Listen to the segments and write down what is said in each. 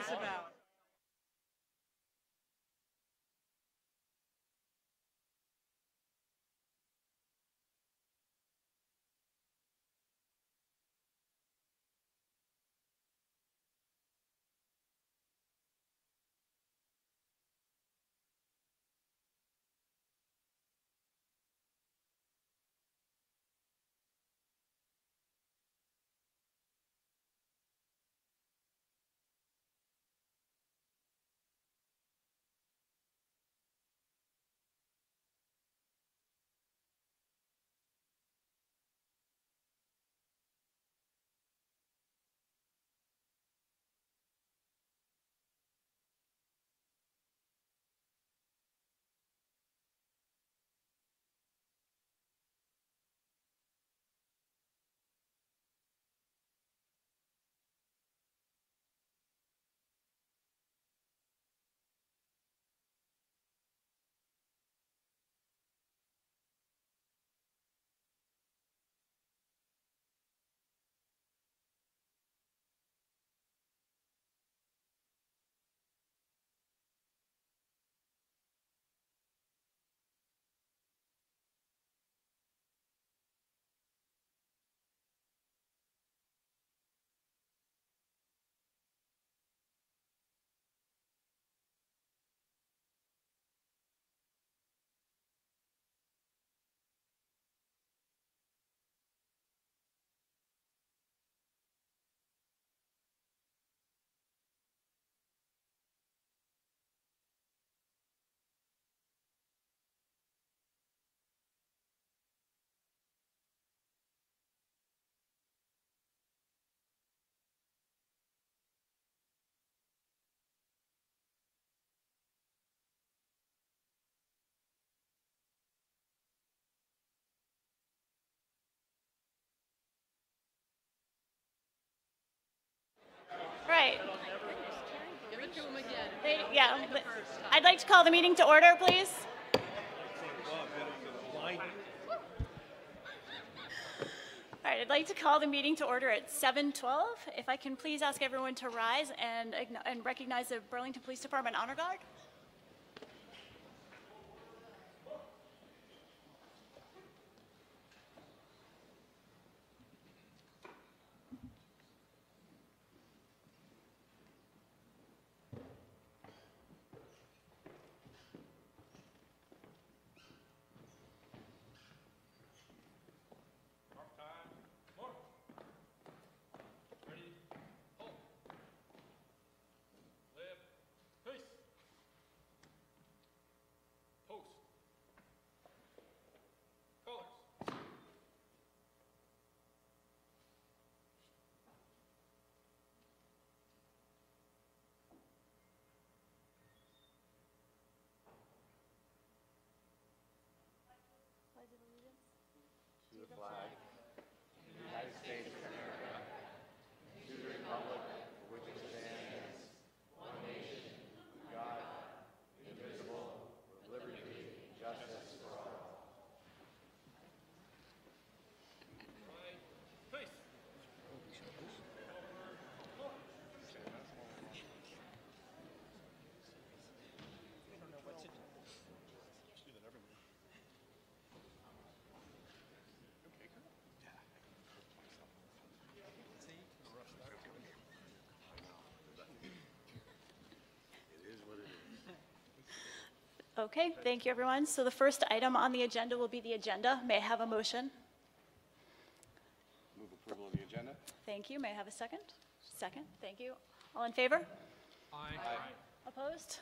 this about? Right. Give it to him again. Yeah. I'd like to call the meeting to order, please. All right, I'd like to call the meeting to order at 7:12. If I can please ask everyone to rise and recognize the Burlington Police Department Honor Guard. To the flag of the United States of America, to the republic for which it stands, one nation, God, indivisible, with liberty and justice for all. Okay, thank you, everyone. So the first item on the agenda will be the agenda. May I have a motion? Move approval of the agenda. Thank you. May I have a second? Second. Thank you. All in favor? Aye. Opposed?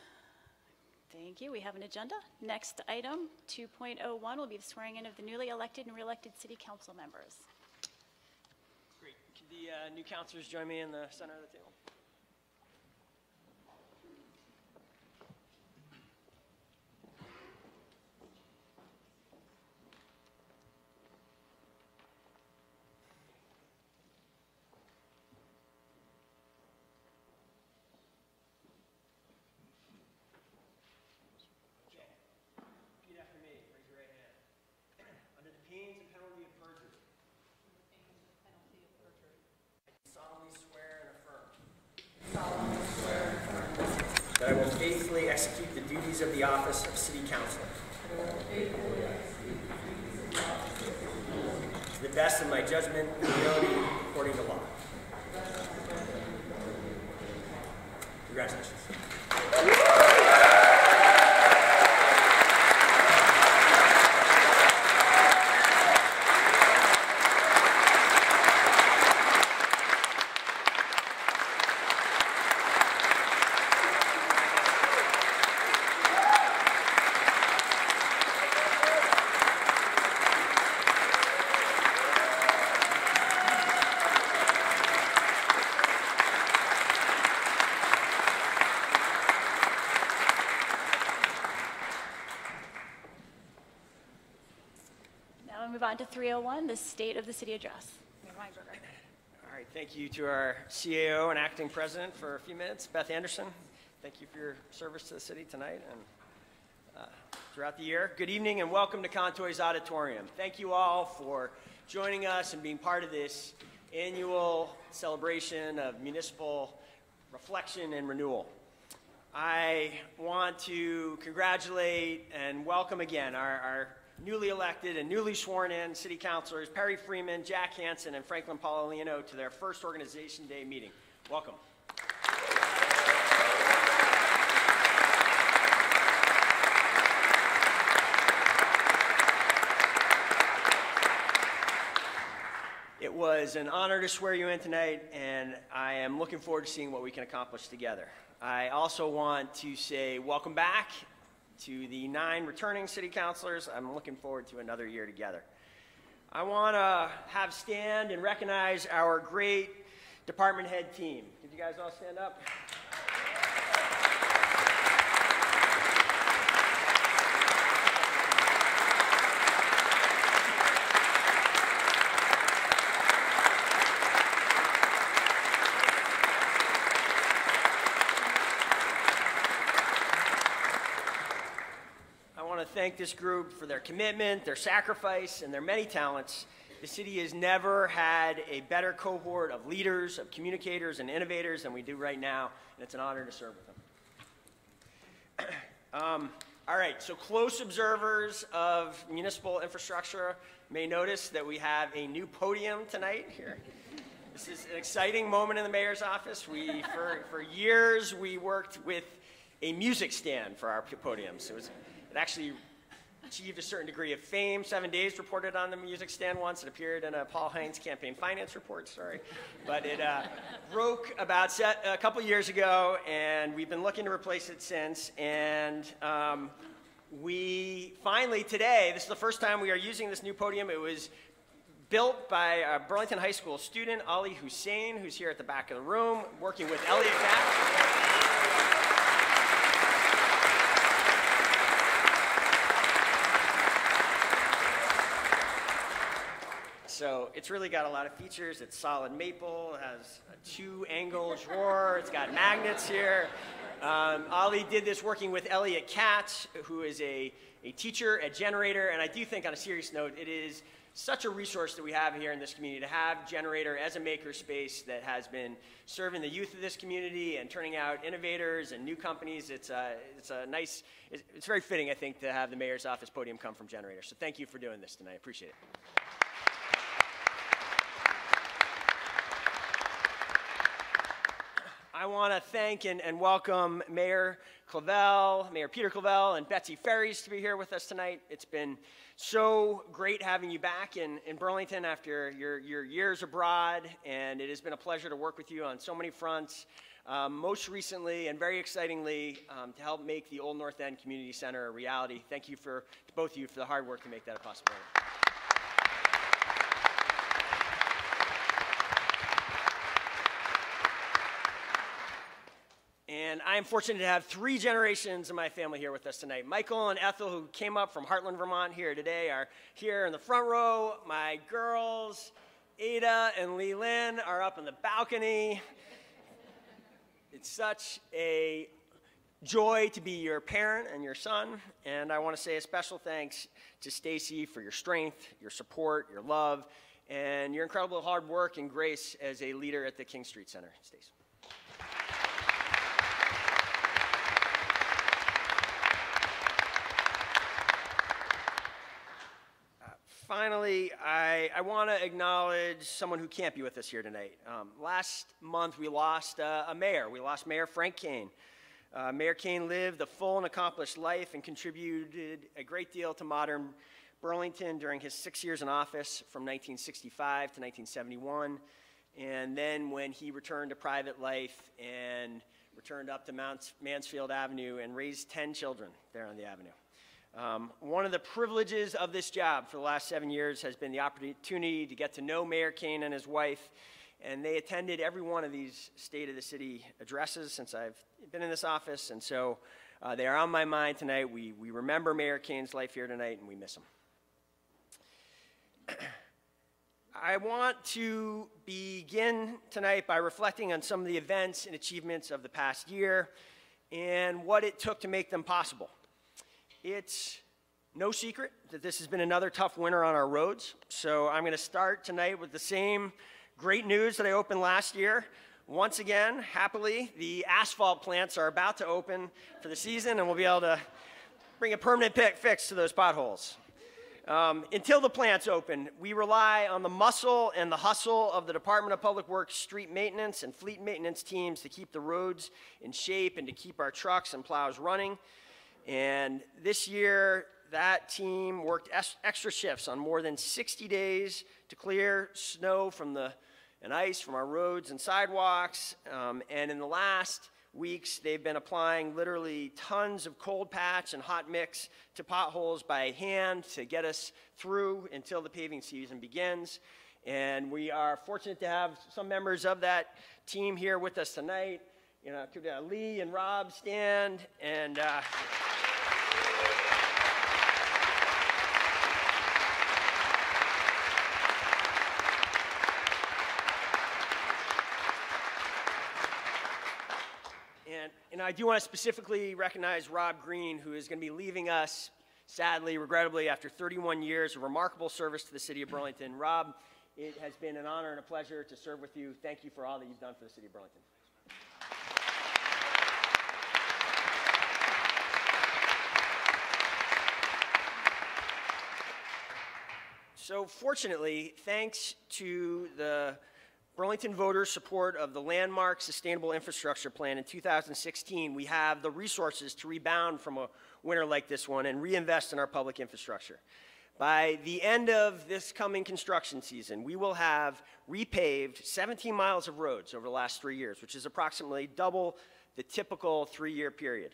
Thank you. We have an agenda. Next item, 2.01, will be the swearing in of the newly elected and re-elected city council members. Great. Could the new councilors join me in the center of the table? Solemnly swear and affirm I will faithfully execute the duties of the office of City Councilor to the best of my judgment and ability according to law. Congratulations. Move on to 301, the State of the City Address. Mayor Weinberger. All right, thank you to our CAO and acting president for a few minutes. Beth Anderson, thank you for your service to the city tonight and throughout the year. Good evening and welcome to Contoy's Auditorium. Thank you all for joining us and being part of this annual celebration of municipal reflection and renewal. I want to congratulate and welcome again our newly elected and newly sworn in city councilors, Perry Freeman, Jack Hansen, and Franklin Paolino to their first Organization Day meeting. Welcome. It was an honor to swear you in tonight, and I am looking forward to seeing what we can accomplish together. I also want to say welcome back to the 9 returning city councilors. I'm looking forward to another year together. I want to have stand and recognize our great department head team. Could you guys all stand up? Thank this group for their commitment, their sacrifice, and their many talents. The city has never had a better cohort of leaders, of communicators, and innovators than we do right now, and it's an honor to serve with them. All right, so close observers of municipal infrastructure may notice that we have a new podium tonight here. This is an exciting moment in the mayor's office. For years, we worked with a music stand for our podiums. It actually achieved a certain degree of fame. 7 Days reported on the music stand once. It appeared in a Paul Hines campaign finance report, sorry. But it broke about a couple years ago, and we've been looking to replace it since. And we finally, today, this is the first time we are using this new podium. It was built by a Burlington High School student, Ali Hussein, who's here at the back of the room, working with Elliot Katz. So it's really got a lot of features. It's solid maple, it has a 2-angle drawer, it's got magnets here. Ali did this working with Elliot Katz, who is a teacher at Generator, and I do think on a serious note, it is such a resource that we have here in this community to have Generator as a makerspace that has been serving the youth of this community and turning out innovators and new companies. It's very fitting, I think, to have the mayor's office podium come from Generator. So thank you for doing this tonight. I appreciate it. I want to thank and welcome Mayor Clavel, Mayor Peter Clavel, and Betsy Ferries to be here with us tonight. It's been so great having you back in Burlington after your years abroad, and it has been a pleasure to work with you on so many fronts. Most recently and very excitingly, to help make the Old North End Community Center a reality. Thank you to both of you for the hard work to make that a possibility. And I am fortunate to have 3 generations of my family here with us tonight. Michael and Ethel, who came up from Heartland, Vermont here today, are here in the front row. My girls, Ada and Lee Lynn, are up in the balcony. It's such a joy to be your parent and your son. And I want to say a special thanks to Stacy for your strength, your support, your love, and your incredible hard work and grace as a leader at the King Street Center. Stacy. finally, I want to acknowledge someone who can't be with us here tonight. Last month, we lost a mayor. We lost Mayor Frank Kane. Mayor Kane lived a full and accomplished life and contributed a great deal to modern Burlington during his 6 years in office from 1965 to 1971. And then when he returned to private life and returned up to Mansfield Avenue and raised 10 children there on the avenue. One of the privileges of this job for the last 7 years has been the opportunity to get to know Mayor Kane and his wife, and they attended every one of these State of the City addresses since I've been in this office, and so they are on my mind tonight. We remember Mayor Kane's life here tonight, and we miss him. I want to begin tonight by reflecting on some of the events and achievements of the past year and what it took to make them possible. It's no secret that this has been another tough winter on our roads, so I'm going to start tonight with the same great news that I opened last year. Once again, happily, the asphalt plants are about to open for the season, and we'll be able to bring a permanent fix to those potholes. Until the plants open, we rely on the muscle and the hustle of the Department of Public Works street maintenance and fleet maintenance teams to keep the roads in shape and to keep our trucks and plows running. And this year, that team worked extra shifts on more than 60 days to clear snow and ice from our roads and sidewalks. And in the last weeks, they've been applying literally tons of cold patch and hot mix to potholes by hand to get us through until the paving season begins. And we are fortunate to have some members of that team here with us tonight. You know, Lee and Rob stand, and And I do want to specifically recognize Rob Green, who is going to be leaving us, sadly, regrettably, after 31 years of remarkable service to the city of Burlington. Rob, it has been an honor and a pleasure to serve with you. Thank you for all that you've done for the city of Burlington. So fortunately, thanks to the Burlington voters' support of the landmark Sustainable Infrastructure Plan in 2016, we have the resources to rebound from a winter like this one and reinvest in our public infrastructure. By the end of this coming construction season, we will have repaved 17 miles of roads over the last 3 years, which is approximately double the typical 3-year period.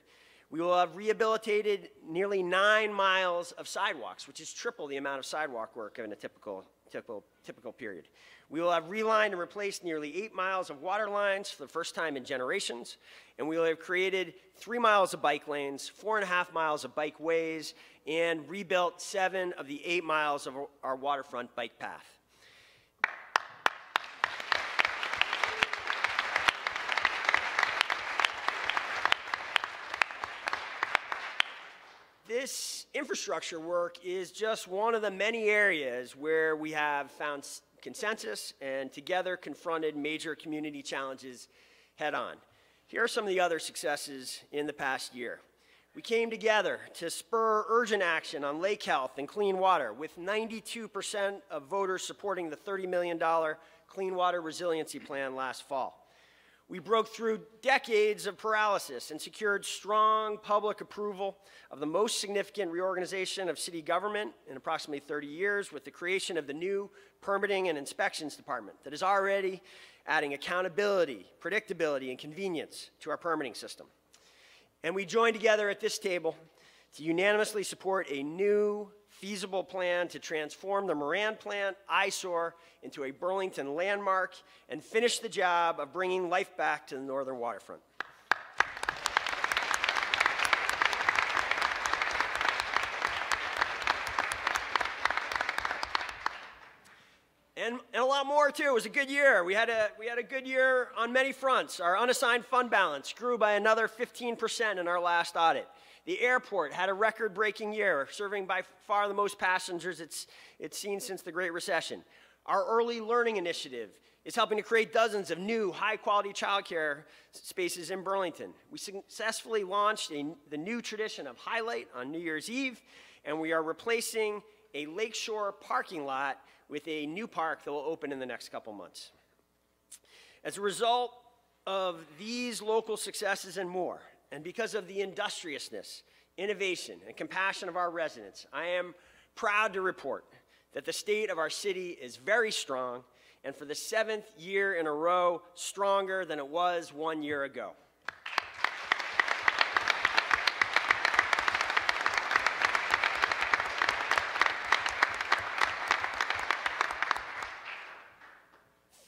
We will have rehabilitated nearly 9 miles of sidewalks, which is triple the amount of sidewalk work in a typical period. We will have relined and replaced nearly 8 miles of water lines for the first time in generations, and we will have created 3 miles of bike lanes, 4.5 miles of bike ways, and rebuilt 7 of the 8 miles of our waterfront bike path. This infrastructure work is just one of the many areas where we have found consensus and together confronted major community challenges head on. Here are some of the other successes in the past year. We came together to spur urgent action on lake health and clean water, with 92% of voters supporting the $30 million Clean Water Resiliency Plan last fall. We broke through decades of paralysis and secured strong public approval of the most significant reorganization of city government in approximately 30 years with the creation of the new Permitting and Inspections Department that is already adding accountability, predictability, and convenience to our permitting system. And we joined together at this table to unanimously support a new feasible plan to transform the Moran plant eyesore into a Burlington landmark and finish the job of bringing life back to the northern waterfront. And a lot more too. It was a good year. We had a good year on many fronts. Our unassigned fund balance grew by another 15% in our last audit. The airport had a record-breaking year, serving by far the most passengers it's seen since the Great Recession. Our early learning initiative is helping to create dozens of new high-quality childcare spaces in Burlington. We successfully launched the new tradition of Highlight on New Year's Eve, and we are replacing a lakeshore parking lot with a new park that will open in the next couple months. As a result of these local successes and more, and because of the industriousness, innovation, and compassion of our residents, I am proud to report that the state of our city is very strong, and for the 7th year in a row, stronger than it was 1 year ago.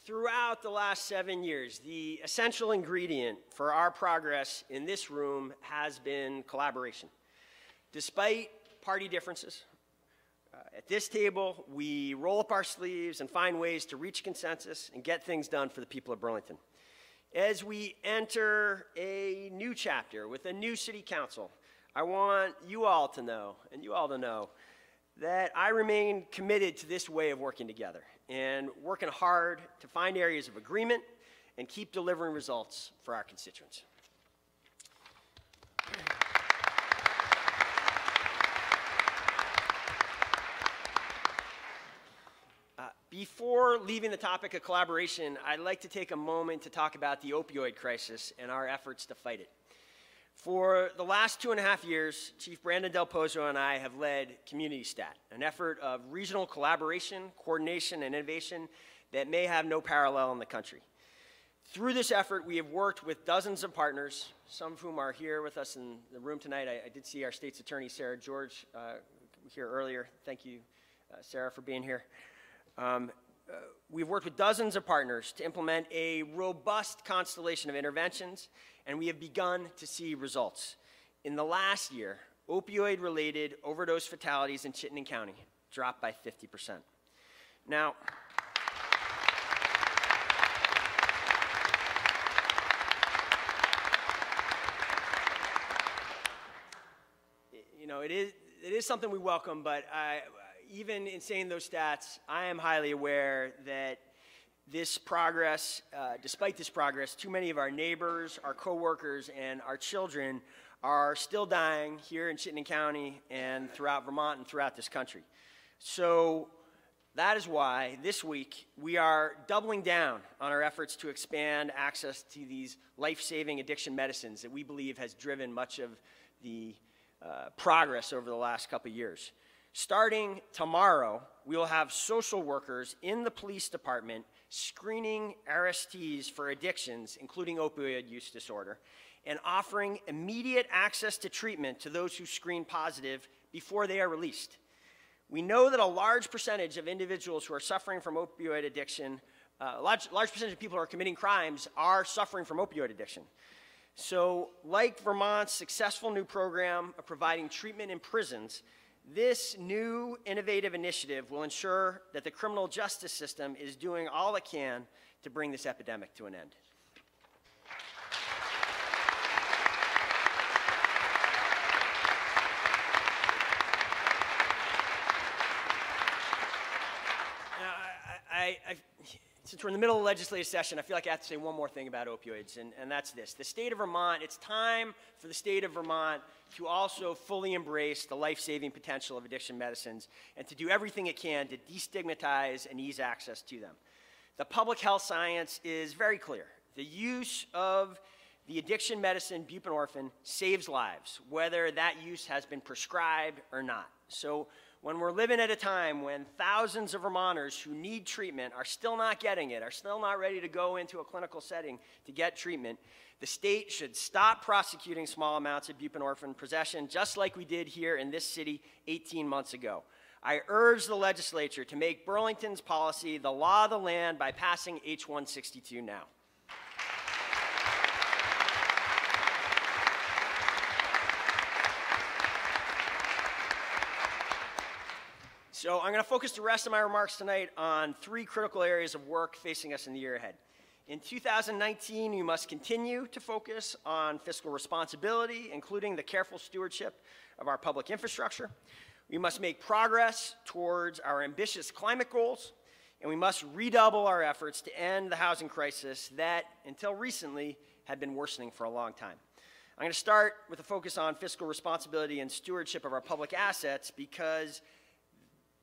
Throughout the last 7 years, the essential ingredient for our progress in this room has been collaboration. Despite party differences, at this table, we roll up our sleeves and find ways to reach consensus and get things done for the people of Burlington. As we enter a new chapter with a new city council, I want you all to know, and you all to know, that I remain committed to this way of working together and working hard to find areas of agreement and keep delivering results for our constituents. Before leaving the topic of collaboration, I'd like to take a moment to talk about the opioid crisis and our efforts to fight it. For the last 2.5 years, Chief Brandon Del Pozo and I have led Community Stat, an effort of regional collaboration, coordination, and innovation that may have no parallel in the country. Through this effort, we have worked with dozens of partners, some of whom are here with us in the room tonight. I did see our state's attorney, Sarah George, here earlier. Thank you, Sarah, for being here. We've worked with dozens of partners to implement a robust constellation of interventions, and we have begun to see results. In the last year, opioid-related overdose fatalities in Chittenden County dropped by 50%. Now, you know, it is something we welcome, but even in saying those stats, I am highly aware that this progress, despite this progress, too many of our neighbors, our coworkers, and our children are still dying here in Chittenden County and throughout Vermont and throughout this country. So that is why this week we are doubling down on our efforts to expand access to these life-saving addiction medicines that we believe has driven much of the progress over the last couple of years. Starting tomorrow, we will have social workers in the police department screening arrestees for addictions, including opioid use disorder, and offering immediate access to treatment to those who screen positive before they are released. We know that a large percentage of individuals who are suffering from opioid addiction, a large percentage of people who are committing crimes are suffering from opioid addiction. So, like Vermont's successful new program of providing treatment in prisons, this new innovative initiative will ensure that the criminal justice system is doing all it can to bring this epidemic to an end. Now, since we're in the middle of the legislative session, I feel like I have to say one more thing about opioids, and that's this. The state of Vermont, it's time for the state of Vermont to also fully embrace the life-saving potential of addiction medicines and to do everything it can to destigmatize and ease access to them. The public health science is very clear. The use of the addiction medicine buprenorphine saves lives, whether that use has been prescribed or not. So when we're living at a time when thousands of Vermonters who need treatment are still not getting it, are still not ready to go into a clinical setting to get treatment, the state should stop prosecuting small amounts of buprenorphine possession, just like we did here in this city 18 months ago. I urge the legislature to make Burlington's policy the law of the land by passing H-162 now. So I'm going to focus the rest of my remarks tonight on 3 critical areas of work facing us in the year ahead. In 2019, we must continue to focus on fiscal responsibility, including the careful stewardship of our public infrastructure. We must make progress towards our ambitious climate goals, and we must redouble our efforts to end the housing crisis that, until recently, had been worsening for a long time. I'm going to start with a focus on fiscal responsibility and stewardship of our public assets because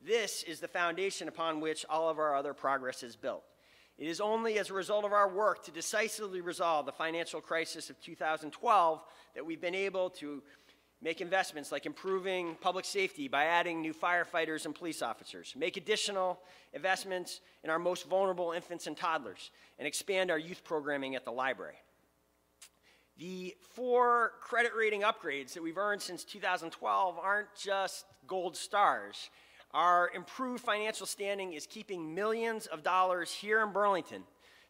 This is the foundation upon which all of our other progress is built. It is only as a result of our work to decisively resolve the financial crisis of 2012 that we've been able to make investments like improving public safety by adding new firefighters and police officers, make additional investments in our most vulnerable infants and toddlers, and expand our youth programming at the library. The 4 credit rating upgrades that we've earned since 2012 aren't just gold stars. Our improved financial standing is keeping millions of dollars here in Burlington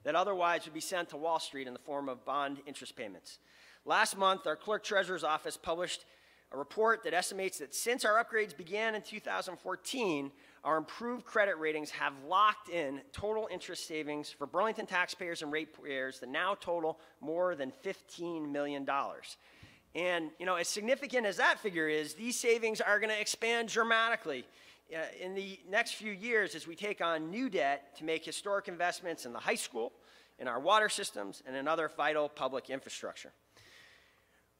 that otherwise would be sent to Wall Street in the form of bond interest payments. Last month, our clerk treasurer's office published a report that estimates that since our upgrades began in 2014, our improved credit ratings have locked in total interest savings for Burlington taxpayers and ratepayers that now total more than $15 million. And, as significant as that figure is, these savings are going to expand dramatically in the next few years as we take on new debt to make historic investments in the high school, in our water systems, and in other vital public infrastructure.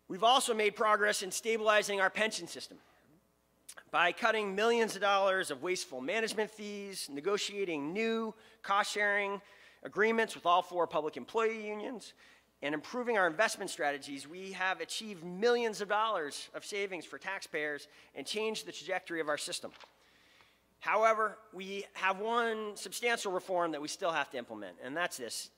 We've also made progress in stabilizing our pension system by cutting millions of dollars of wasteful management fees, negotiating new cost-sharing agreements with all 4 public employee unions, and improving our investment strategies. We have achieved millions of dollars of savings for taxpayers and changed the trajectory of our system. However, we have one substantial reform that we still have to implement, and that's this.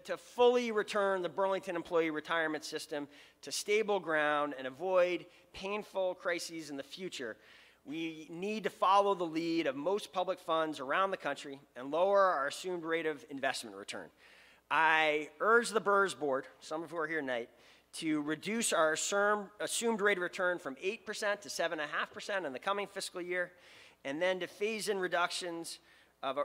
To fully return the Burlington employee retirement system to stable ground and avoid painful crises in the future, we need to follow the lead of most public funds around the country and lower our assumed rate of investment return. I urge the BRRS board, some of who are here tonight, to reduce our assumed rate of return from 8% to 7.5% in the coming fiscal year, and then to phase in reductions of,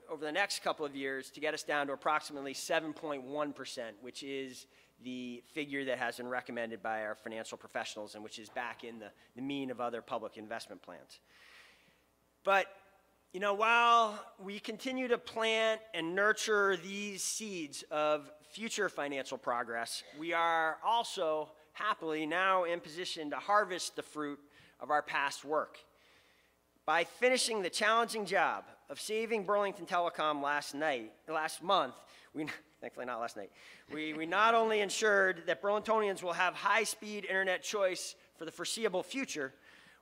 over the next couple of years to get us down to approximately 7.1%, which is the figure that has been recommended by our financial professionals and which is back in the mean of other public investment plans. But, while we continue to plant and nurture these seeds of future financial progress, we are also happily now in position to harvest the fruit of our past work. By finishing the challenging job of saving Burlington Telecom last month, thankfully not last night, we not only ensured that Burlingtonians will have high-speed internet choice for the foreseeable future,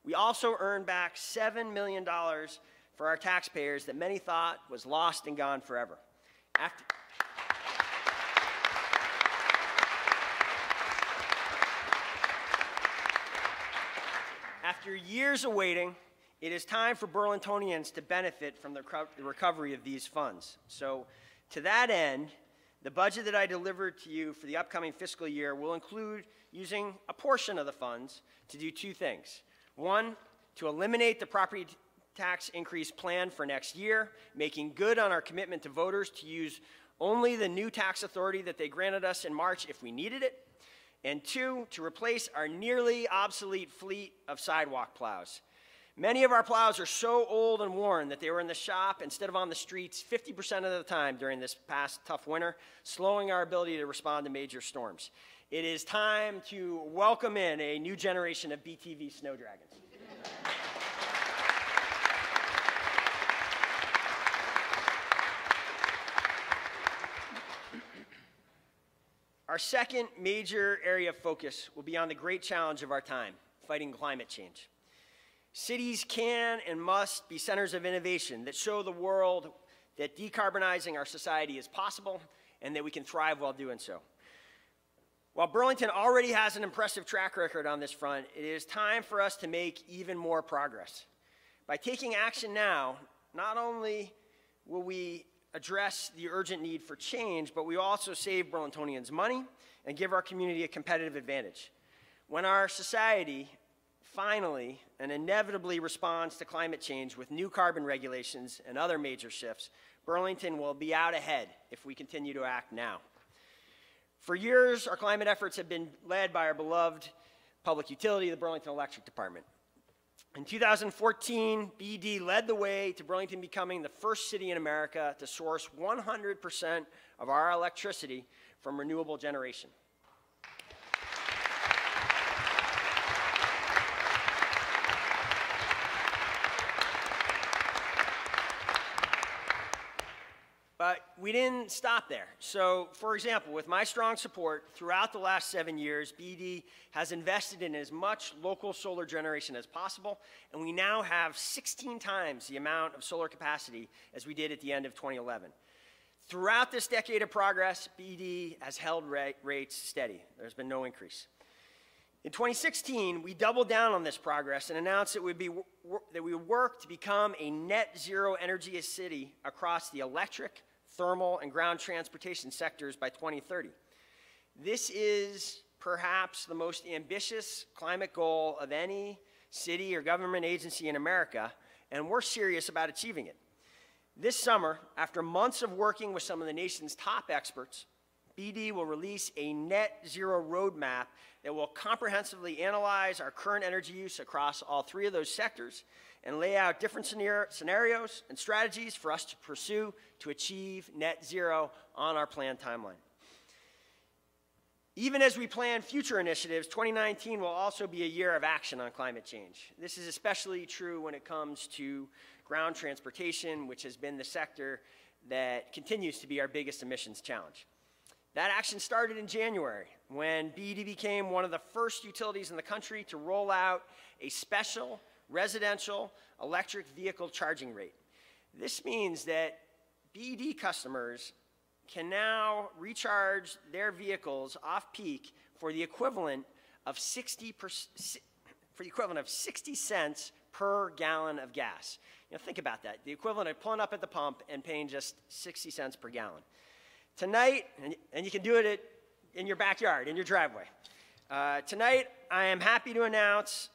we also earned back $7 million for our taxpayers that many thought was lost and gone forever. After years of waiting, it is time for Burlingtonians to benefit from the recovery of these funds. So, to that end, the budget that I delivered to you for the upcoming fiscal year will include using a portion of the funds to do 2 things. 1, to eliminate the property tax increase plan for next year, making good on our commitment to voters to use only the new tax authority that they granted us in March if we needed it. And 2, to replace our nearly obsolete fleet of sidewalk plows. Many of our plows are so old and worn that they were in the shop instead of on the streets 50% of the time during this past tough winter, slowing our ability to respond to major storms. It is time to welcome in a new generation of BTV snow dragons. Our second major area of focus will be on the great challenge of our time, fighting climate change. Cities can and must be centers of innovation that show the world that decarbonizing our society is possible and that we can thrive while doing so. While Burlington already has an impressive track record on this front, it is time for us to make even more progress. By taking action now, not only will we address the urgent need for change, but we also save Burlingtonians money and give our community a competitive advantage. When our society finally and inevitably responds to climate change with new carbon regulations and other major shifts, Burlington will be out ahead if we continue to act now. For years, our climate efforts have been led by our beloved public utility, the Burlington Electric Department. In 2014, BED led the way to Burlington becoming the first city in America to source 100% of our electricity from renewable generation. we didn't stop there. So, for example, with my strong support throughout the last 7 years, BD has invested in as much local solar generation as possible, and we now have 16 times the amount of solar capacity as we did at the end of 2011. Throughout this decade of progress, BD has held rates steady. There's been no increase. In 2016, we doubled down on this progress and announced that we would work to become a net zero energy city across the electric, thermal, and ground transportation sectors by 2030. This is perhaps the most ambitious climate goal of any city or government agency in America, and we're serious about achieving it. This summer, after months of working with some of the nation's top experts, BD will release a net zero roadmap that will comprehensively analyze our current energy use across all three of those sectors and lay out different scenarios and strategies for us to pursue to achieve net zero on our planned timeline. Even as we plan future initiatives, 2019 will also be a year of action on climate change. This is especially true when it comes to ground transportation, which has been the sector that continues to be our biggest emissions challenge. That action started in January when BD became one of the first utilities in the country to roll out a special residential electric vehicle charging rate. This means that BD customers can now recharge their vehicles off-peak for the equivalent of 60 cents per gallon of gas. You know, think about that. The equivalent of pulling up at the pump and paying just 60 cents per gallon. Tonight, and you can do it in your backyard, in your driveway. Tonight, I am happy to announce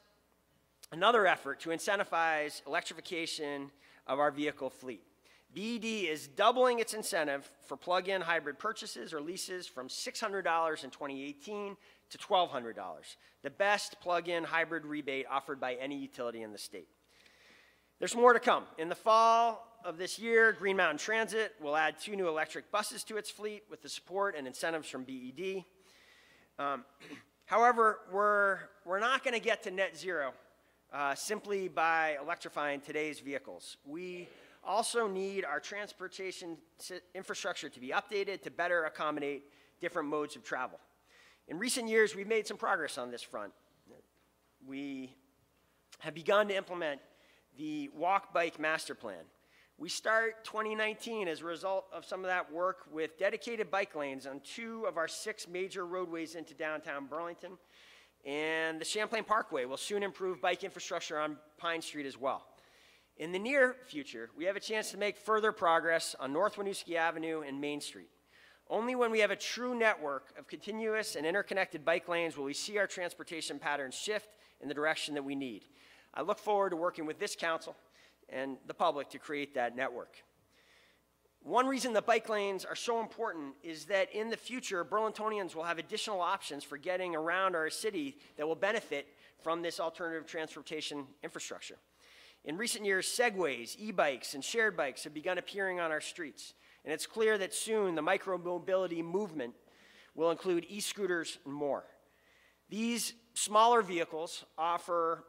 another effort to incentivize electrification of our vehicle fleet. BD is doubling its incentive for plug-in hybrid purchases or leases from $600 in 2018 to $1,200, the best plug-in hybrid rebate offered by any utility in the state. There's more to come. In the fall of this year, Green Mountain Transit will add 2 new electric buses to its fleet with the support and incentives from BED. However, we're not going to get to net zero simply by electrifying today's vehicles. We also need our transportation infrastructure to be updated to better accommodate different modes of travel. In recent years, we've made some progress on this front. We have begun to implement the Walk Bike Master Plan. We start 2019 as a result of some of that work with dedicated bike lanes on 2 of our 6 major roadways into downtown Burlington, and the Champlain Parkway will soon improve bike infrastructure on Pine Street as well. In the near future, we have a chance to make further progress on North Winooski Avenue and Main Street. Only when we have a true network of continuous and interconnected bike lanes will we see our transportation patterns shift in the direction that we need. I look forward to working with this council and the public to create that network. One reason the bike lanes are so important is that in the future, Burlingtonians will have additional options for getting around our city that will benefit from this alternative transportation infrastructure. In recent years, Segways, e-bikes, and shared bikes have begun appearing on our streets, and it's clear that soon the micromobility movement will include e-scooters and more. These smaller vehicles offer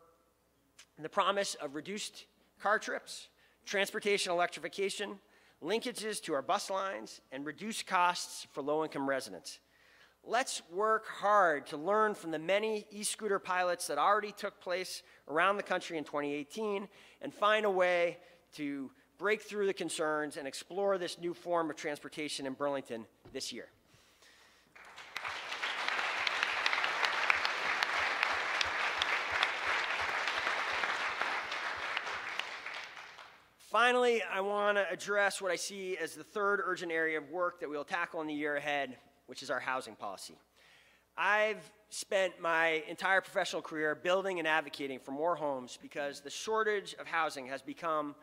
the promise of reduced car trips, transportation electrification, linkages to our bus lines, and reduced costs for low-income residents. Let's work hard to learn from the many e-scooter pilots that already took place around the country in 2018 and find a way to break through the concerns and explore this new form of transportation in Burlington this year. Finally, I want to address what I see as the third urgent area of work that we'll tackle in the year ahead, which is our housing policy. I've spent my entire professional career building and advocating for more homes because the shortage of housing has become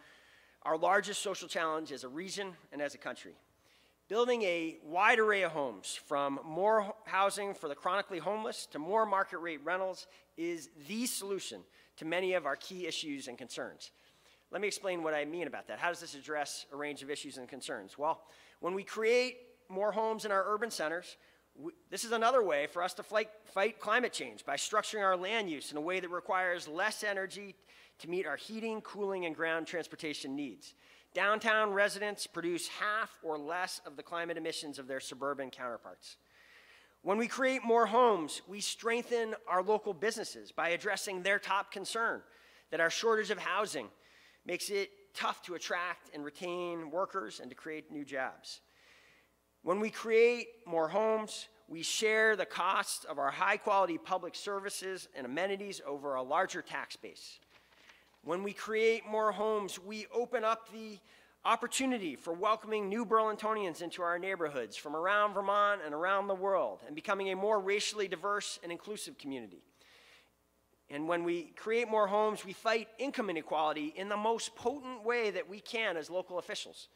our largest social challenge as a region and as a country. Building a wide array of homes, from more housing for the chronically homeless to more market rate rentals, is the solution to many of our key issues and concerns. Let me explain what I mean about that. How does this address a range of issues and concerns? Well, when we create more homes in our urban centers, this is another way for us to fight climate change by structuring our land use in a way that requires less energy to meet our heating, cooling, and ground transportation needs. Downtown residents produce half or less of the climate emissions of their suburban counterparts. When we create more homes, we strengthen our local businesses by addressing their top concern, that our shortage of housing makes it tough to attract and retain workers and to create new jobs. When we create more homes, we share the costs of our high-quality public services and amenities over a larger tax base. When we create more homes, we open up the opportunity for welcoming new Burlingtonians into our neighborhoods from around Vermont and around the world and becoming a more racially diverse and inclusive community. And when we create more homes, we fight income inequality in the most potent way that we can as local officials.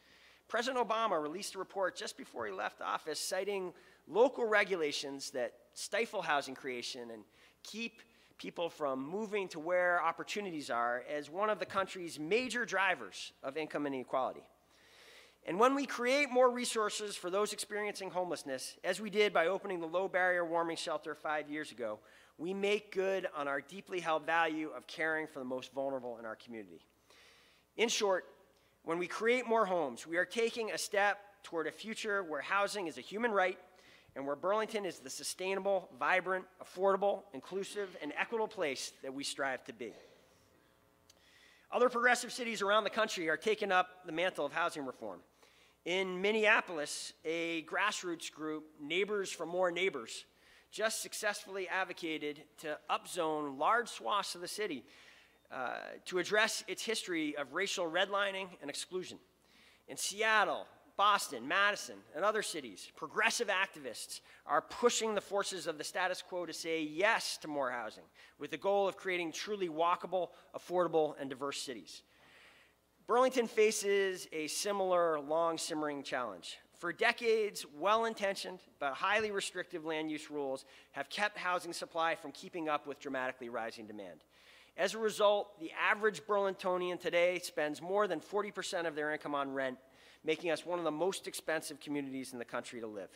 President Obama released a report just before he left office citing local regulations that stifle housing creation and keep people from moving to where opportunities are as one of the country's major drivers of income inequality. And when we create more resources for those experiencing homelessness, as we did by opening the low barrier warming shelter 5 years ago, we make good on our deeply held value of caring for the most vulnerable in our community. In short, when we create more homes, we are taking a step toward a future where housing is a human right and where Burlington is the sustainable, vibrant, affordable, inclusive, and equitable place that we strive to be. Other progressive cities around the country are taking up the mantle of housing reform. In Minneapolis, a grassroots group, Neighbors for More Neighbors, just successfully advocated to upzone large swaths of the city to address its history of racial redlining and exclusion. In Seattle, Boston, Madison, and other cities, progressive activists are pushing the forces of the status quo to say yes to more housing with the goal of creating truly walkable, affordable, and diverse cities. Burlington faces a similar long-simmering challenge. For decades, well-intentioned but highly restrictive land use rules have kept housing supply from keeping up with dramatically rising demand. As a result, the average Burlingtonian today spends more than 40% of their income on rent, making us one of the most expensive communities in the country to live.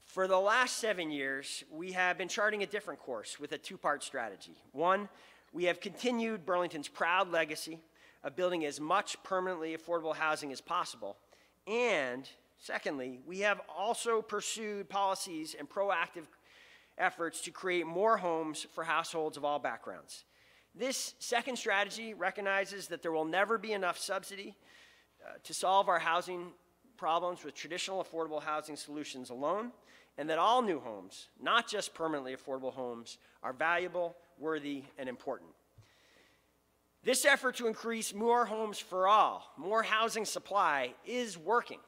For the last 7 years, we have been charting a different course with a two-part strategy. One, we have continued Burlington's proud legacy of building as much permanently affordable housing as possible. And secondly, we have also pursued policies and proactive efforts to create more homes for households of all backgrounds. This second strategy recognizes that there will never be enough subsidy to solve our housing problems with traditional affordable housing solutions alone, and that all new homes, not just permanently affordable homes, are valuable, worthy, and important. This effort to increase more homes for all, more housing supply, is working.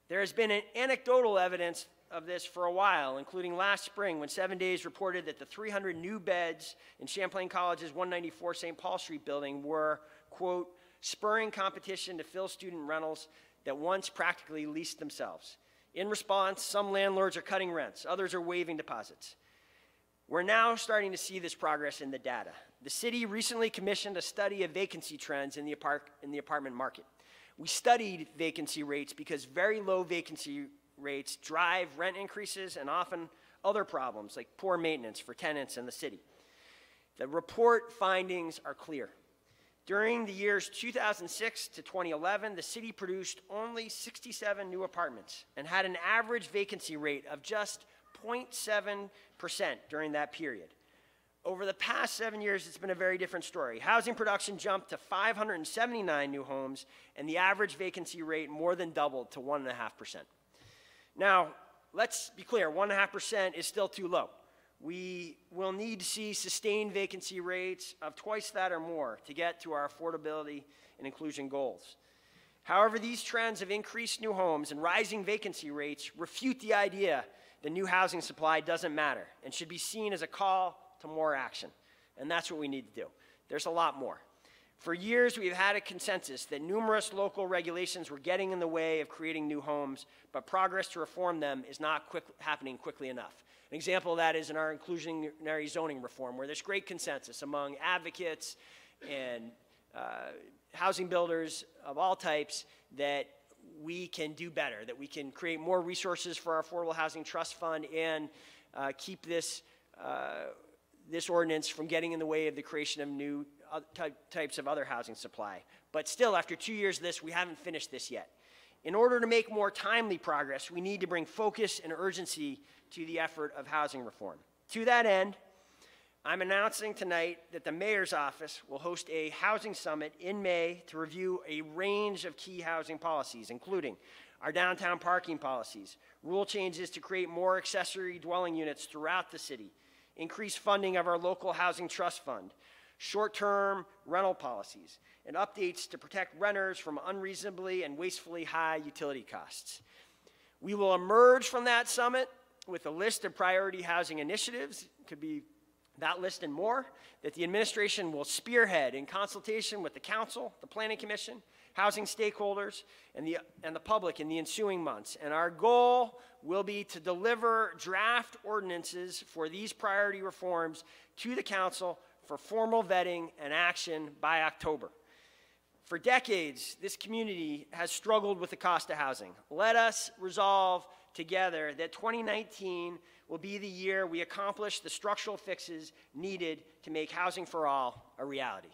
There has been anecdotal evidence of this for a while, including last spring when 7 Days reported that the 300 new beds in Champlain College's 194 St. Paul Street building were, quote, spurring competition to fill student rentals that once practically leased themselves. In response, some landlords are cutting rents, others are waiving deposits. We're now starting to see this progress in the data. The city recently commissioned a study of vacancy trends in the apartment market. We studied vacancy rates because very low vacancy rates drive rent increases and often other problems like poor maintenance for tenants in the city. The report findings are clear. During the years 2006 to 2011, the city produced only 67 new apartments and had an average vacancy rate of just 0.7% during that period. Over the past 7 years, it's been a very different story. Housing production jumped to 579 new homes, and the average vacancy rate more than doubled to 1.5%. Now, let's be clear, 1.5% is still too low. We will need to see sustained vacancy rates of twice that or more to get to our affordability and inclusion goals. However, these trends of increased new homes and rising vacancy rates refute the idea that new housing supply doesn't matter and should be seen as a call to more action. And that's what we need to do. There's a lot more. For years, we've had a consensus that numerous local regulations were getting in the way of creating new homes, but progress to reform them is not happening quickly enough. An example of that is in our inclusionary zoning reform, where there's great consensus among advocates and housing builders of all types that we can do better, that we can create more resources for our Affordable Housing Trust Fund and keep this this ordinance from getting in the way of the creation of new types of other housing supply. But still, after 2 years of this, we haven't finished this yet. In order to make more timely progress, we need to bring focus and urgency to the effort of housing reform. To that end, I'm announcing tonight that the mayor's office will host a housing summit in May to review a range of key housing policies, including our downtown parking policies, rule changes to create more accessory dwelling units throughout the city, increased funding of our local housing trust fund, short-term rental policies, and updates to protect renters from unreasonably and wastefully high utility costs. We will emerge from that summit with a list of priority housing initiatives, could be that list and more, that the administration will spearhead in consultation with the council, the planning commission, housing stakeholders, and the public in the ensuing months. And our goal will be to deliver draft ordinances for these priority reforms to the council for formal vetting and action by October. For decades, this community has struggled with the cost of housing. Let us resolve together that 2019 will be the year we accomplish the structural fixes needed to make housing for all a reality.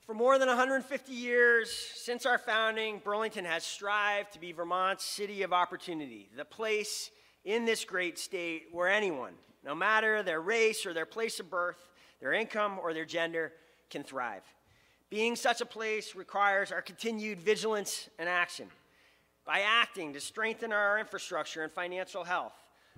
For more than 150 years since our founding, Burlington has strived to be Vermont's city of opportunity, the place in this great state where anyone, no matter their race or their place of birth, their income or their gender, can thrive. Being such a place requires our continued vigilance and action. By acting to strengthen our infrastructure and financial health,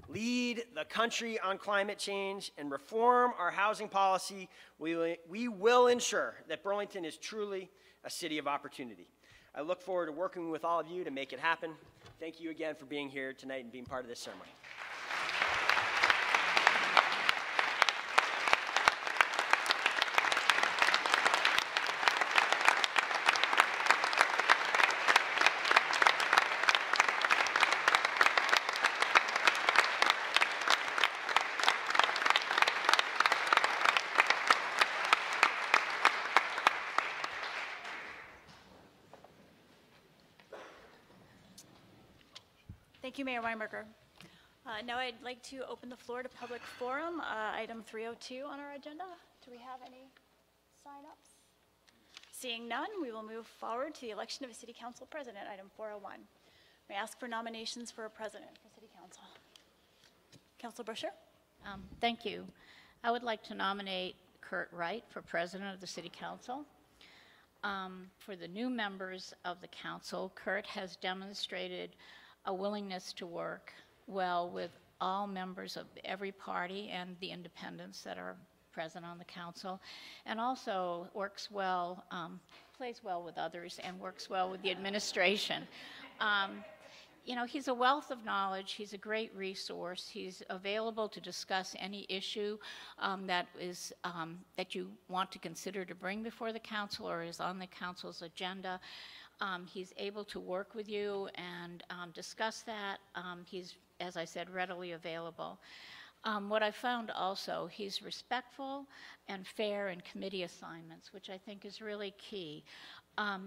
lead the country on climate change, and reform our housing policy, we will ensure that Burlington is truly a city of opportunity. I look forward to working with all of you to make it happen. Thank you again for being here tonight and being part of this ceremony. Thank you, Mayor Weinberger. Now I'd like to open the floor to public forum, item 302 on our agenda. Do we have any sign-ups? Seeing none, we will move forward to the election of a city council president, item 401. May I ask for nominations for a president for city council? Councilor Brusher? Thank you. I would like to nominate Kurt Wright for president of the city council. For the new members of the council, Kurt has demonstrated a willingness to work well with all members of every party and the independents that are present on the council, and also works well, plays well with others, and works well with the administration. You know, he's a wealth of knowledge. He's a great resource. He's available to discuss any issue that you want to consider to bring before the council or is on the council's agenda. He's able to work with you and discuss that. He's, as I said, readily available. What I found also, he's respectful and fair in committee assignments, which I think is really key.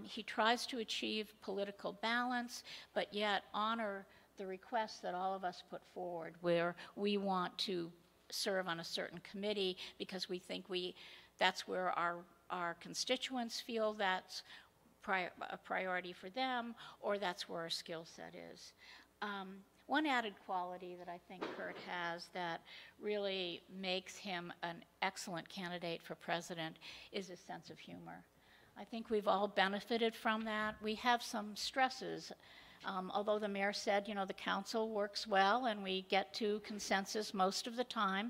He tries to achieve political balance, but yet honor the requests that all of us put forward, where we want to serve on a certain committee because we think that's where our constituents feel that's a priority for them, or that's where our skill set is. One added quality that I think Kurt has that really makes him an excellent candidate for president is his sense of humor. I think we've all benefited from that. We have some stresses. Although the mayor said, you know, the council works well and we get to consensus most of the time,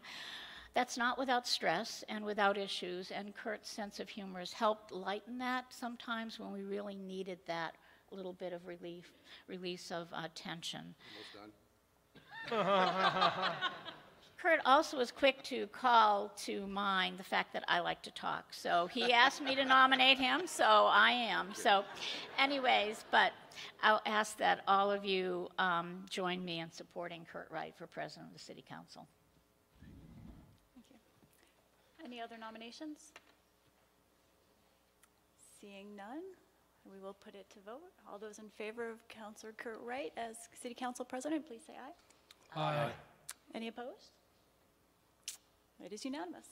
that's not without stress and without issues, and Kurt's sense of humor has helped lighten that sometimes when we really needed that little bit of release of tension. Almost done. Kurt also is quick to call to mind the fact that I like to talk. So he asked me to nominate him, so I am. So anyways, but I'll ask that all of you join me in supporting Kurt Wright for president of the city council. Thank you. Any other nominations? Seeing none, we will put it to vote. All those in favor of Councilor Kurt Wright as City Council President, please say aye. Aye. Any opposed? It is unanimous.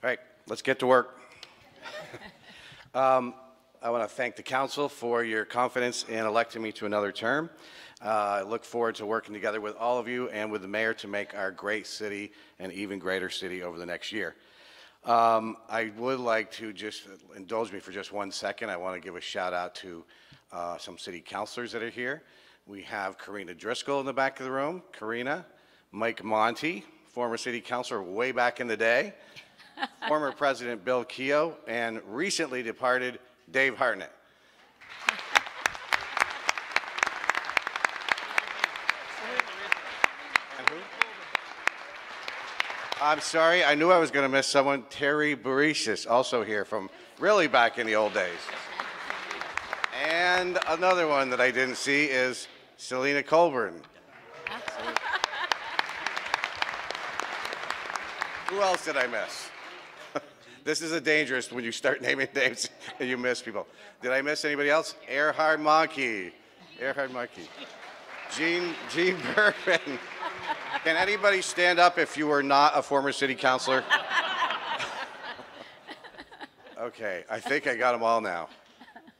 All right, let's get to work. I want to thank the council for your confidence in electing me to another term. I look forward to working together with all of you and with the mayor to make our great city an even greater city over the next year. I would like to just indulge me for just 1 second. I want to give a shout out to some city councilors that are here. We have Karina Driscoll in the back of the room. Karina, Mike Monty, former city councilor way back in the day. Former President Bill Keogh, and recently departed Dave Hartnett. And who? I'm sorry, I knew I was going to miss someone. Terry Barishis, also here from really back in the old days. And another one that I didn't see is Selena Colburn. Who else did I miss? This is a dangerous when you start naming names and you miss people. Did I miss anybody else? Erhard Monkey. Erhard Monkey. Gene Bergman. Can anybody stand up if you were not a former city councilor? Okay, I think I got them all now.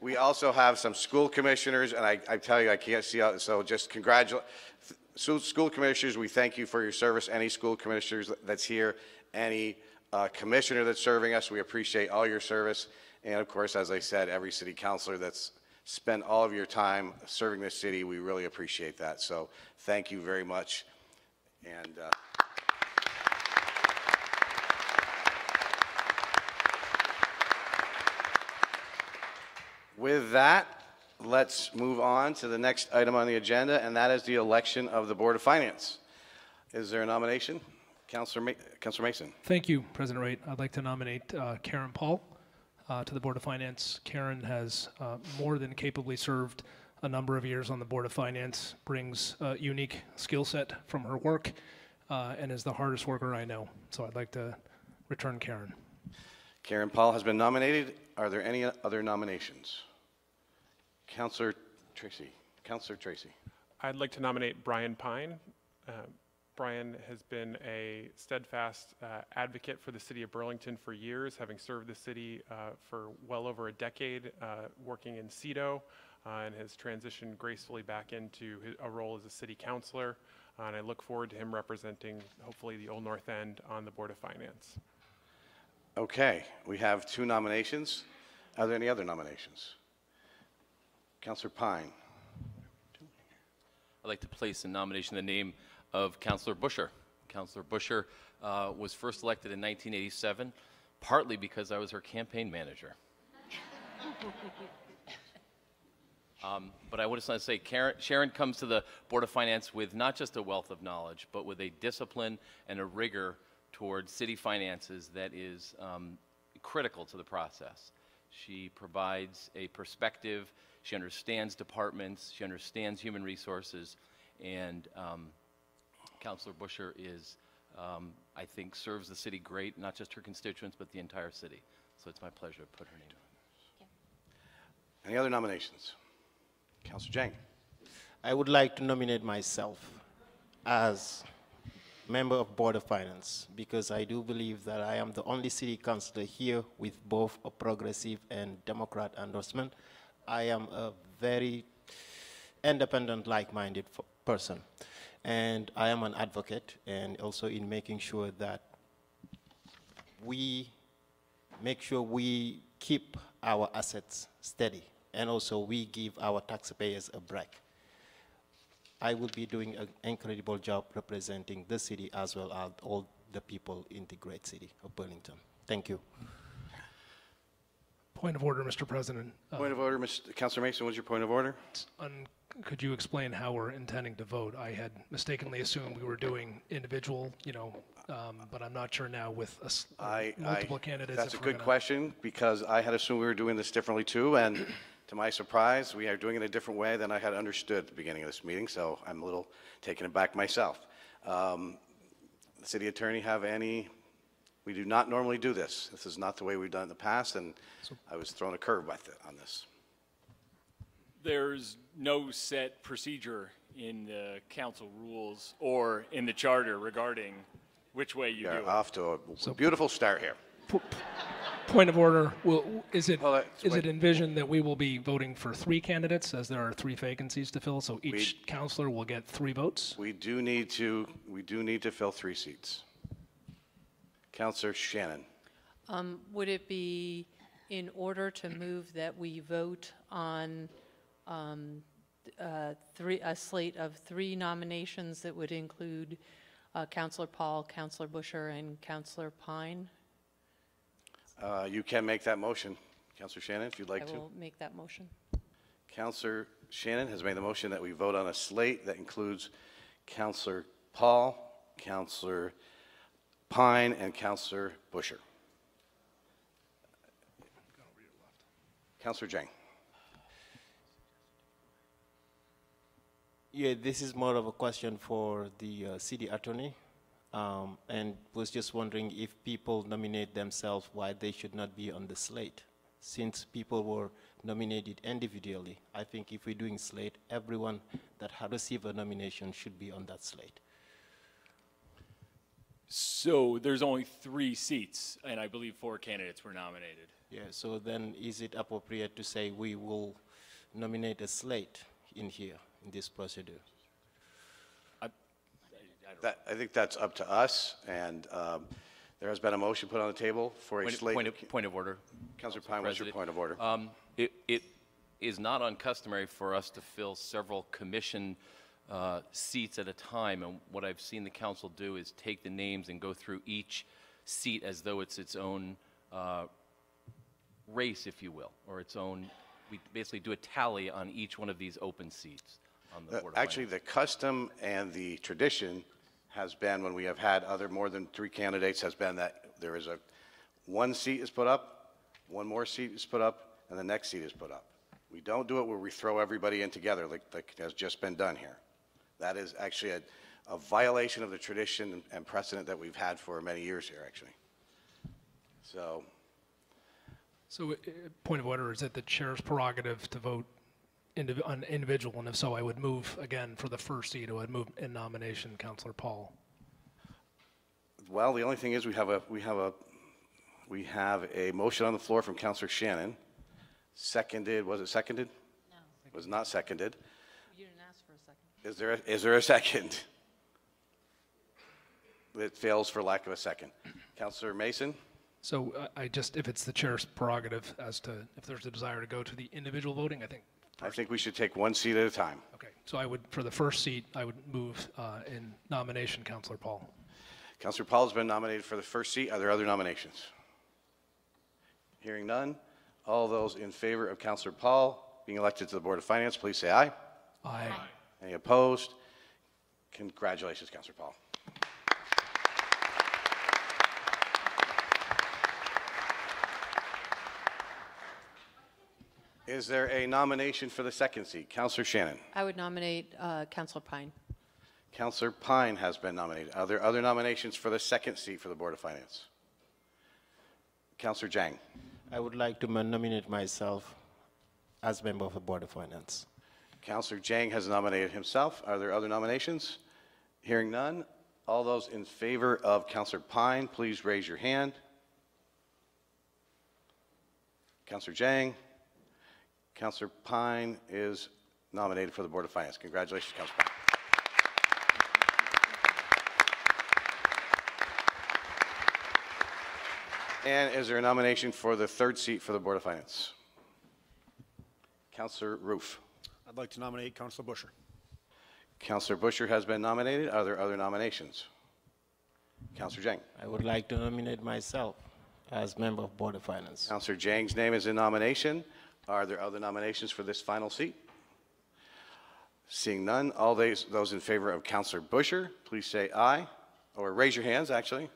We also have some school commissioners, and I tell you, I can't see out, so just congratulate. School commissioners, we thank you for your service. Any school commissioners that's here, any commissioner that's serving us, we appreciate all your service. And of course, as I said, every city councilor that's spent all of your time serving this city, we really appreciate that. So thank you very much. And with that, let's move on to the next item on the agenda, and that is the election of the Board of Finance. Is there a nomination? Councilor Mason. Thank you, President Wright. I'd like to nominate Karen Paul to the Board of Finance. Karen has more than capably served a number of years on the Board of Finance, brings a unique skill set from her work, and is the hardest worker I know. So I'd like to return Karen. Karen Paul has been nominated. Are there any other nominations? Councilor Tracy. Councilor Tracy. I'd like to nominate Brian Pine. Brian has been a steadfast advocate for the city of Burlington for years, having served the city for well over a decade, working in CEDO, and has transitioned gracefully back into a role as a city councilor. And I look forward to him representing, hopefully, the Old North End on the Board of Finance. Okay, we have 2 nominations. Are there any other nominations? Councilor Pine. I'd like to place in nomination the name of Councilor Busher. Councilor Busher was first elected in 1987, partly because I was her campaign manager. But I would just want to say Sharon comes to the Board of Finance with not just a wealth of knowledge, but with a discipline and a rigor towards city finances that is critical to the process. She provides a perspective, she understands departments, she understands human resources, and Councilor Busher is, I think, serves the city great, not just her constituents, but the entire city. So it's my pleasure to put her name on. Any other nominations? Councilor Jang. I would like to nominate myself as member of Board of Finance because I do believe that I am the only city councilor here with both a progressive and Democrat endorsement. I am a very independent, like-minded person. And I am an advocate, and also in making sure that we make sure we keep our assets steady and also we give our taxpayers a break. I will be doing an incredible job representing the city as well as all the people in the great city of Burlington. Thank you. Point of order, Mr. President. Point of order, Councilor Mason, what's your point of order? Could you explain how we're intending to vote? I had mistakenly assumed we were doing individual, but I'm not sure now with multiple candidates. That's a good question, because I had assumed we were doing this differently too, and to my surprise, we are doing it a different way than I had understood at the beginning of this meeting, so I'm a little taken aback myself. The city attorney have any? We do not normally do this. This is not the way we've done it in the past, and I was thrown a curve on this. There's no set procedure in the council rules or in the charter regarding which way you do it. Off to a beautiful start here. Point of order, is it envisioned that we will be voting for 3 candidates as there are 3 vacancies to fill, so each councilor will get 3 votes? We do need to fill 3 seats. Councilor Shannon. Would it be in order to move that we vote on a slate of 3 nominations that would include Councilor Paul, Councilor Busher, and Councilor Pine? You can make that motion, Councilor Shannon, if you'd like to. I will make that motion. Councilor Shannon has made the motion that we vote on a slate that includes Councilor Paul, Councilor Pine, and Councilor Busher. Councilor Jang. Yeah, this is more of a question for the city attorney, and was just wondering if people nominate themselves, why they should not be on the slate. Since people were nominated individually, I think if we're doing slate, everyone that had received a nomination should be on that slate. So there's only 3 seats, and I believe 4 candidates were nominated. Yeah, so then is it appropriate to say we will nominate a slate in here, in this procedure? I think that's up to us, and there has been a motion put on the table for a slate. Point of order. Councilor Pine, what's your point of order? It is not uncustomary for us to fill several commission seats at a time, and what I've seen the council do is take the names and go through each seat as though it's its own race, if you will, or its own. We basically do a tally on each one of these open seats on the Board of Actually, Finance. the custom and the tradition has been, when we have had more than 3 candidates, has been that there is one seat is put up, one more seat is put up, and the next seat is put up. We don't do it where we throw everybody in together like has just been done here. That is actually a violation of the tradition and precedent that we've had for many years here, actually. So, point of order, is it the chair's prerogative to vote on individual, and if so, I would move again for the first seat. I would move in nomination Councilor Paul. well, the only thing is we have a motion on the floor from Councilor Shannon. Seconded, was it seconded? No. It was not seconded. You didn't ask for a second. Is there a second? It fails for lack of a second. Councilor Mason? So if it's the chair's prerogative as to if there's a desire to go to the individual voting, I think we should take one seat at a time. Okay, so for the first seat, I would move in nomination Councilor Paul. Councilor Paul has been nominated for the first seat. Are there other nominations? Hearing none, all those in favor of Councilor Paul being elected to the Board of Finance, please say aye. Aye. Any opposed? Congratulations, Councilor Paul. Is there a nomination for the second seat? Councilor Shannon. I would nominate Councilor Pine. Councilor Pine has been nominated. Are there other nominations for the second seat for the Board of Finance? Councilor Jang. I would like to nominate myself as member of the Board of Finance. Councilor Jang has nominated himself. Are there other nominations? Hearing none, all those in favor of Councilor Pine, please raise your hand. Councilor Jang. Councilor Pine is nominated for the Board of Finance. Congratulations, Councilor Pine. And is there a nomination for the third seat for the Board of Finance? Councilor Roof. I'd like to nominate Councilor Busher. Councilor Busher has been nominated. Are there other nominations? Councilor Jang. I would like to nominate myself as member of Board of Finance. Councilor Jang's name is in nomination. Are there other nominations for this final seat? Seeing none, all those in favor of Councilor Busher, please say aye, or raise your hands, actually.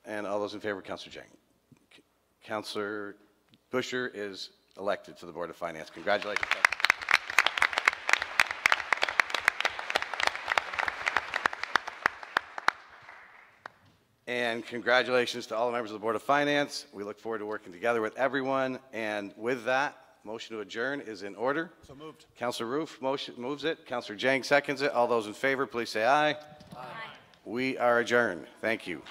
And all those in favor of Councilor Jang. Councilor Busher is elected to the Board of Finance. Congratulations. And congratulations to all the members of the Board of Finance. We look forward to working together with everyone. And with that, motion to adjourn is in order. So moved. Councilor Roof moves it. Councilor Jang seconds it. All those in favor, please say aye. Aye. We are adjourned. Thank you.